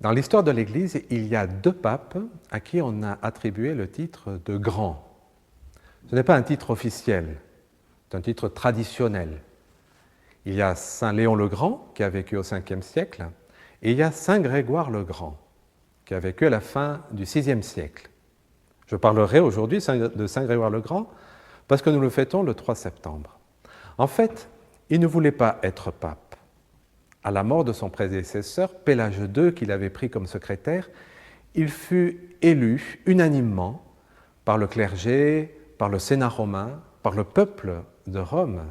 Dans l'histoire de l'Église, il y a 2 papes à qui on a attribué le titre de grand. Ce n'est pas un titre officiel, c'est un titre traditionnel. Il y a Saint Léon le Grand, qui a vécu au 5e siècle, et il y a Saint Grégoire le Grand, qui a vécu à la fin du 6e siècle. Je parlerai aujourd'hui de Saint Grégoire le Grand parce que nous le fêtons le 3 septembre. En fait, il ne voulait pas être pape. À la mort de son prédécesseur, Pélage II, qu'il avait pris comme secrétaire, il fut élu unanimement par le clergé, par le Sénat romain, par le peuple de Rome.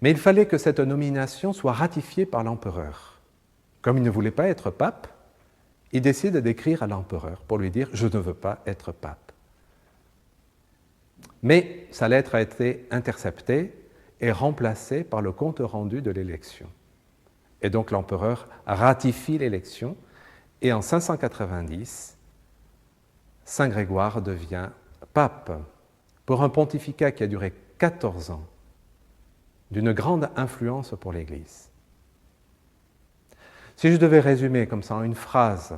Mais il fallait que cette nomination soit ratifiée par l'empereur. Comme il ne voulait pas être pape, il décide d'écrire à l'empereur pour lui dire « Je ne veux pas être pape ». Mais sa lettre a été interceptée et remplacée par le compte-rendu de l'élection. Et donc l'empereur ratifie l'élection et en 590, Saint Grégoire devient pape pour un pontificat qui a duré 14 ans, d'une grande influence pour l'Église. Si je devais résumer comme ça en une phrase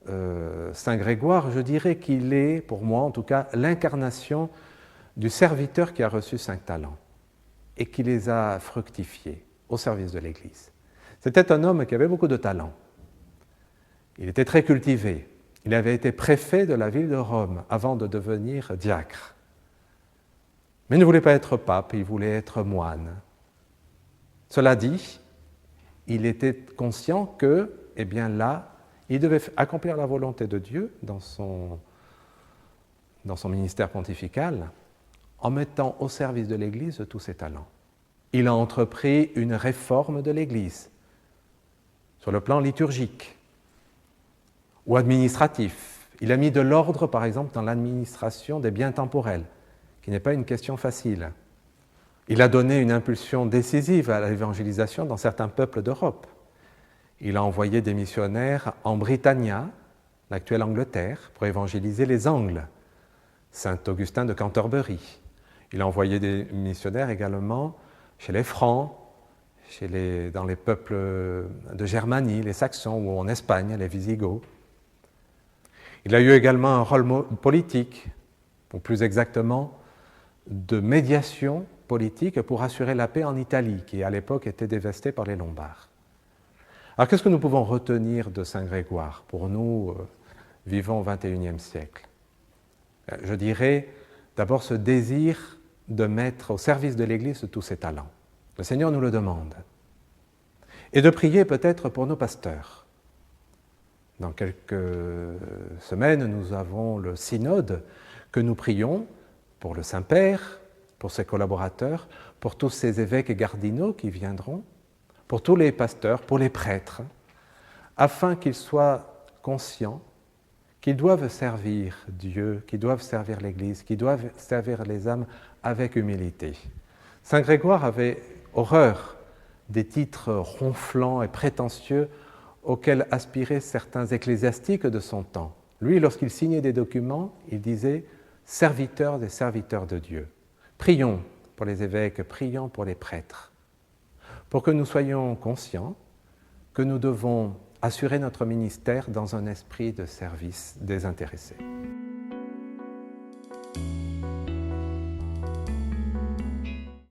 Saint Grégoire, je dirais qu'il est, pour moi en tout cas, l'incarnation du serviteur qui a reçu 5 talents et qui les a fructifiés au service de l'Église. C'était un homme qui avait beaucoup de talent. Il était très cultivé. Il avait été préfet de la ville de Rome avant de devenir diacre. Mais il ne voulait pas être pape, il voulait être moine. Cela dit, il était conscient que, eh bien là, il devait accomplir la volonté de Dieu dans son ministère pontifical en mettant au service de l'Église tous ses talents. Il a entrepris une réforme de l'Église sur le plan liturgique ou administratif. Il a mis de l'ordre, par exemple, dans l'administration des biens temporels, qui n'est pas une question facile. Il a donné une impulsion décisive à l'évangélisation dans certains peuples d'Europe. Il a envoyé des missionnaires en Britannia, l'actuelle Angleterre, pour évangéliser les Angles, Saint Augustin de Canterbury. Il a envoyé des missionnaires également chez les Francs, dans les peuples de Germanie, les Saxons, ou en Espagne, les Visigoths. Il a eu également un rôle politique, ou plus exactement, de médiation politique pour assurer la paix en Italie, qui à l'époque était dévastée par les Lombards. Alors qu'est-ce que nous pouvons retenir de Saint Grégoire pour nous vivant au XXIe siècle? Je dirais d'abord ce désir de mettre au service de l'Église tous ses talents. Le Seigneur nous le demande. Et de prier peut-être pour nos pasteurs. Dans quelques semaines, nous avons le synode que nous prions pour le Saint-Père, pour ses collaborateurs, pour tous ces évêques et cardinaux qui viendront, pour tous les pasteurs, pour les prêtres, afin qu'ils soient conscients qu'ils doivent servir Dieu, qu'ils doivent servir l'Église, qu'ils doivent servir les âmes avec humilité. Saint Grégoire avait horreur des titres ronflants et prétentieux auxquels aspiraient certains ecclésiastiques de son temps. Lui, lorsqu'il signait des documents, il disait « serviteur des serviteurs de Dieu ». Prions pour les évêques, prions pour les prêtres, pour que nous soyons conscients que nous devons assurer notre ministère dans un esprit de service désintéressé.